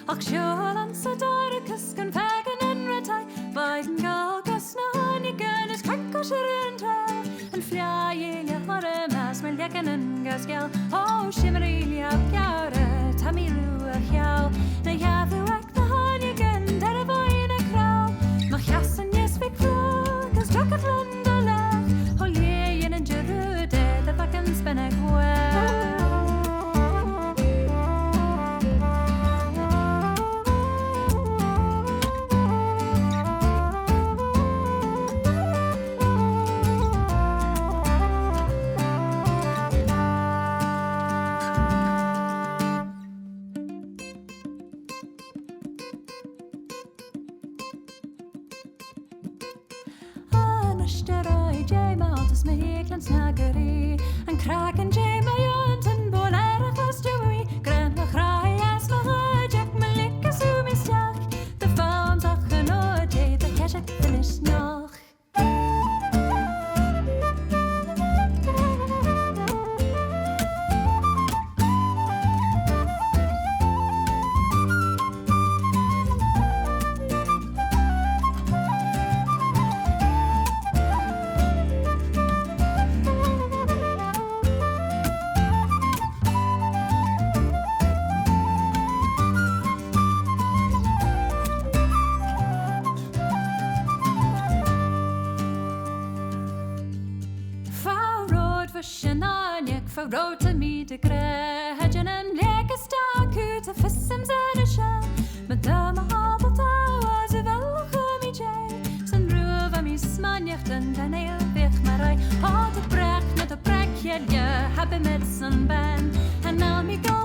Ach siol an sa dorcas gan fegan yn rydau Faid yn gael gas na hon I gynnes cranc o siar yn trel Yn fflia eilia o'r y mas Mae'n liagan yn gasgiel O shimmer eilia piawr Tam I rw a chiaw Na iaddw ac na hon I gyn Der y boen y craw Ma chias yn ysfig ffrwg As droc at lund o lech O lieien yn gyrwyd Edd ac yn sbeneg wel Snaggery en kraken jay mayont en boler glas joey grand rai as ma jack malik asumi stach de faun zach no jay de kashak finish noch Rood te mi de gregen en leke stak uit de vissem zijn scha met dame halbetouw as a wel gummy jay zijn ruw van mi smanjachten dan heel weg maar hij had het brek met een brekje je hebben met zijn band en nou mi go